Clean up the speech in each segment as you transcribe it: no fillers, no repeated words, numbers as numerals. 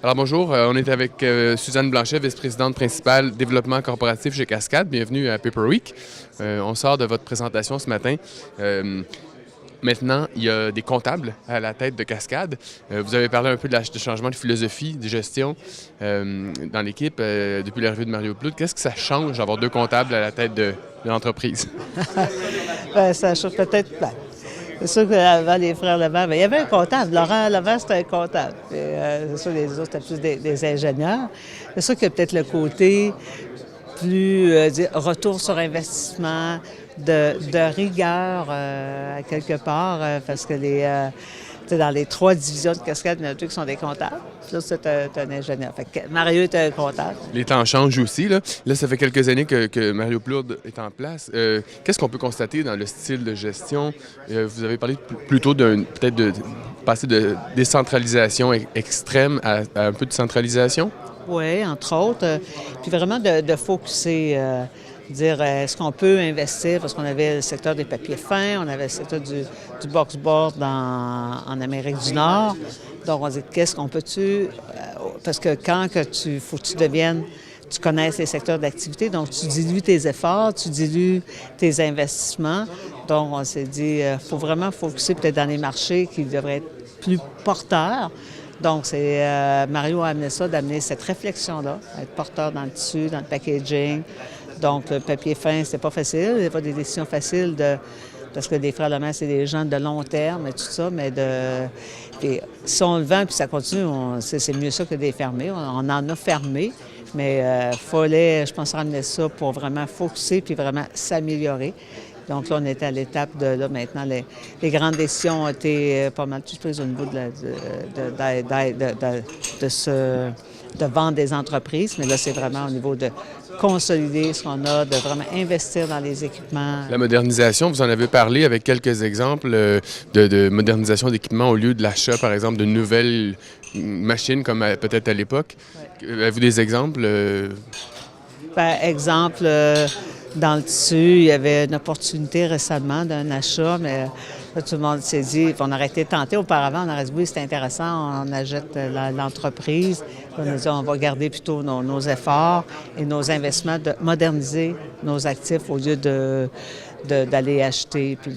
Alors bonjour, on est avec Suzanne Blanchet, vice-présidente principale développement corporatif chez Cascade. Bienvenue à Paper Week. On sort de votre présentation ce matin. Maintenant, il y a des comptables à la tête de Cascade. Vous avez parlé un peu du changement de philosophie, de gestion dans l'équipe depuis l'arrivée de Mario Plourde. Qu'est-ce que ça change d'avoir deux comptables à la tête de l'entreprise? Ça change peut-être. C'est sûr qu'avant les frères Levert, il y avait un comptable. Laurent Levert, c'était un comptable. C'est sûr que les autres, c'était plus des ingénieurs. C'est sûr qu'il y a peut-être le côté plus retour sur investissement, de rigueur à quelque part, parce que dans les 3 divisions de Cascade, il y en a 2 qui sont des comptables. Là, c'est un ingénieur. Fait que Mario est un comptable. Les temps changent aussi. Là, ça fait quelques années que Mario Plourde est en place. Qu'est-ce qu'on peut constater dans le style de gestion? Vous avez parlé plutôt peut-être de passer de décentralisation extrême à un peu de centralisation? Oui, entre autres. Puis vraiment de focusser, dire est-ce qu'on peut investir, parce qu'on avait le secteur des papiers fins, on avait le secteur du box-board en Amérique du Nord. Donc, on dit qu'est-ce qu'on peut-tu... parce que faut que tu deviennes... Tu connaisses les secteurs d'activité, donc tu dilues tes efforts, tu dilues tes investissements. Donc, on s'est dit, il faut vraiment focuser peut-être dans les marchés qui devraient être plus porteurs. Donc, Mario a amené ça, d'amener cette réflexion-là, être porteur dans le tissu, dans le packaging. Donc, le papier fin, c'est pas facile, il n'y a pas des décisions faciles parce que les frères Lemaire, c'est des gens de long terme et tout ça, mais puis, si on le vend puis ça continue, c'est mieux ça que des fermés. On en a fermé, mais il fallait, je pense, ramener ça pour vraiment focusser puis vraiment s'améliorer. Donc là, on est à l'étape de maintenant, les grandes décisions ont été pas mal toutes prises au niveau de vendre des entreprises, mais là, c'est vraiment au niveau de consolider ce qu'on a, de vraiment investir dans les équipements. La modernisation, vous en avez parlé avec quelques exemples de modernisation d'équipements au lieu de l'achat, par exemple, de nouvelles machines comme peut-être à l'époque. Ouais. Avez-vous des exemples? Par exemple, dans le tissu, il y avait une opportunité récemment d'un achat, mais là, tout le monde s'est dit, on aurait été tenté auparavant, on aurait dit oui, c'est intéressant, on achète l'entreprise. On a dit on va garder plutôt nos efforts et nos investissements, de moderniser nos actifs au lieu d'aller acheter, puis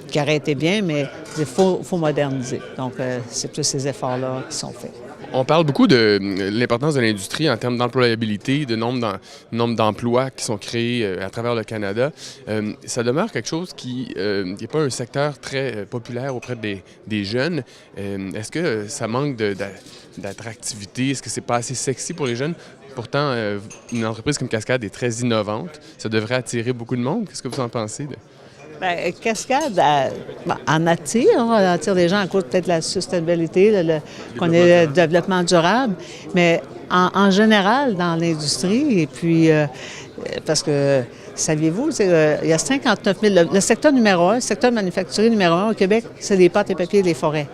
qui aurait été bien, mais il faut moderniser. Donc, c'est plus ces efforts-là qui sont faits. On parle beaucoup de l'importance de l'industrie en termes d'employabilité, de nombre d'emplois qui sont créés à travers le Canada. Ça demeure quelque chose qui n'est pas un secteur très populaire auprès des jeunes. Est-ce que ça manque d'attractivité? Est-ce que c'est pas assez sexy pour les jeunes? Pourtant, une entreprise comme Cascade est très innovante. Ça devrait attirer beaucoup de monde. Qu'est-ce que vous en pensez? Bien, Cascade en attire des gens à cause peut-être de la sustainabilité, qu'on ait le développement durable, mais en général dans l'industrie, et puis parce que, saviez-vous, il y a 59 000, le secteur numéro 1, le secteur manufacturier numéro 1 au Québec, c'est les pâtes et papiers et les forêts.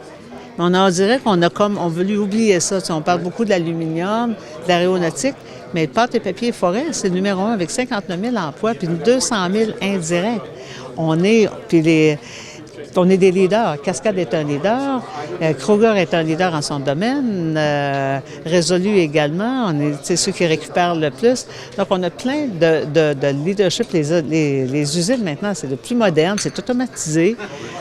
Mais on dirait qu'on a on veut oublier ça. On parle beaucoup de l'aluminium, de l'aéronautique, mais le pâtes et papiers et forêts, c'est le numéro 1 avec 59 000 emplois, puis 200 000 indirects. On est des leaders. Cascade est un leader. Kruger est un leader en son domaine. Résolu également. On est ceux qui récupèrent le plus. Donc, on a plein de leadership. Les usines, maintenant, c'est le plus moderne. C'est automatisé.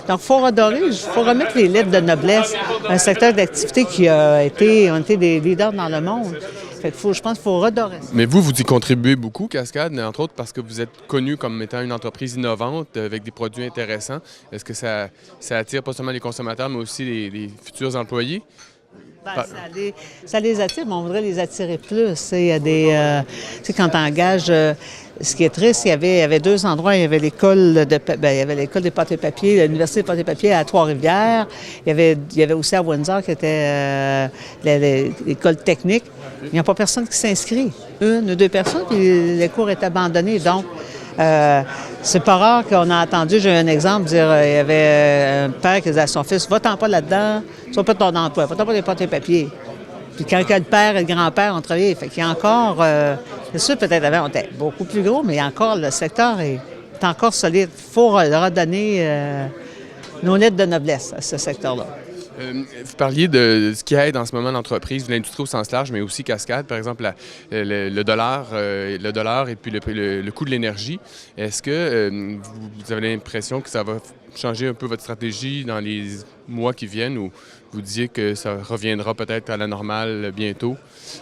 Donc, il faut remettre les lettres de noblesse à un secteur d'activité qui ont été des leaders dans le monde. Fait que je pense qu'il faut redorer ça. Mais vous y contribuez beaucoup, Cascade, entre autres parce que vous êtes connu comme étant une entreprise innovante avec des produits intéressants. Est-ce que ça attire pas seulement les consommateurs, mais aussi les futurs employés? Bien, ça les attire, mais on voudrait les attirer plus. Il y a quand on engage, ce qui est triste, il y avait 2 endroits. Il y avait l'école des pâtes et papiers, l'Université des pâtes et papiers à Trois-Rivières. Il y avait aussi à Windsor qui était l'école technique. Il n'y a pas personne qui s'inscrit. 1 ou 2 personnes, puis les cours étaient abandonnés. Donc, c'est pas rare qu'on a entendu, j'ai eu un exemple, dire il y avait un père qui disait à son fils, va-t'en pas là-dedans, sois pas ton emploi, va-t'en pas les pâtes et papiers. Puis quand le père et le grand-père ont travaillé, fait qu'il y a encore, c'est sûr peut-être avant on était beaucoup plus gros, mais il y a encore, le secteur est encore solide. Il faut redonner nos lettres de noblesse à ce secteur-là. Vous parliez de ce qui aide en ce moment l'entreprise, l'industrie au sens large, mais aussi Cascade, par exemple le dollar et puis le coût de l'énergie. Est-ce que vous avez l'impression que ça va changer un peu votre stratégie dans les mois qui viennent ou vous disiez que ça reviendra peut-être à la normale bientôt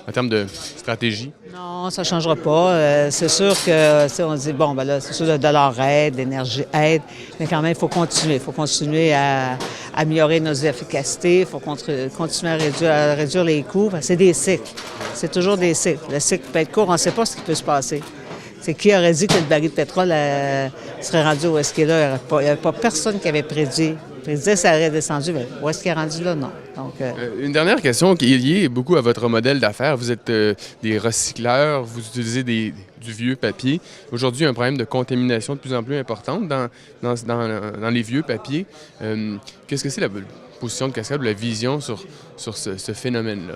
en termes de stratégie? Non, ça ne changera pas. C'est sûr que, on dit, bon, ben là, c'est sûr, le dollar aide, l'énergie aide, mais quand même, il faut continuer. Il faut continuer à améliorer nos efficacités, il faut continuer à réduire les coûts. C'est des cycles. C'est toujours des cycles. Le cycle peut être court, on ne sait pas ce qui peut se passer. C'est qui aurait dit que le baril de pétrole serait rendu où est-ce qu'il est là? Il n'y avait pas personne qui avait prédit. Il disait que ça aurait descendu, mais où est-ce qu'il est rendu là? Non. Donc, Une dernière question qui est liée beaucoup à votre modèle d'affaires. Vous êtes des recycleurs, vous utilisez du vieux papier. Aujourd'hui, il y a un problème de contamination de plus en plus importante dans les vieux papiers. Qu'est-ce que c'est la position de Cascade ou la vision sur ce phénomène-là?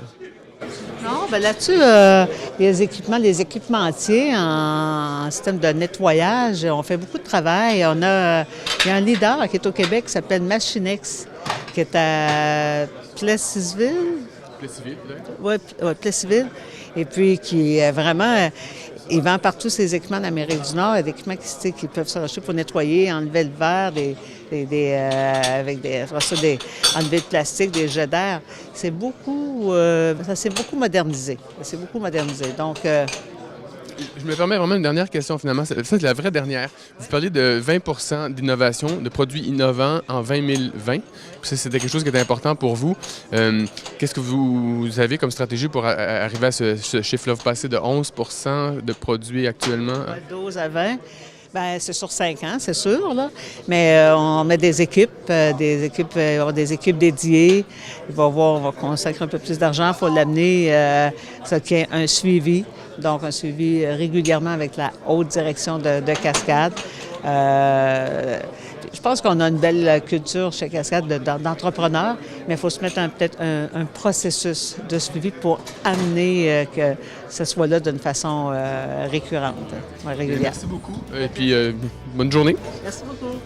non, bien là-dessus, les équipementiers en système de nettoyage, on fait beaucoup de travail. Il y a un leader qui est au Québec qui s'appelle Machinex, qui est à Plessisville. Plessisville, Oui, Plessisville. Et puis qui est vraiment... Il vend partout ses équipements d'Amérique du Nord, des équipements qui peuvent se racheter pour nettoyer, enlever le verre, enlever le plastique, des jets d'air. Ça s'est beaucoup modernisé. Donc, je me permets vraiment une dernière question finalement. C'est la vraie dernière. Vous parliez de 20 d'innovation, de produits innovants en 2020. C'était quelque chose qui était important pour vous. Qu'est-ce que vous avez comme stratégie pour arriver à ce chiffre-là? Vous passez de 11 de produits actuellement? 12 à 20. Bien, c'est sur 5 ans, c'est sûr, là. Mais on met des équipes dédiées. On va consacrer un peu plus d'argent. Il faut l'amener, ça qu'il y ait un suivi. Donc, un suivi régulièrement avec la haute direction de Cascade. Je pense qu'on a une belle culture chez Cascade d'entrepreneurs, mais il faut se mettre peut-être un processus de suivi pour amener que ce soit là d'une façon récurrente, régulière. Merci beaucoup. Et puis, bonne journée. Merci beaucoup.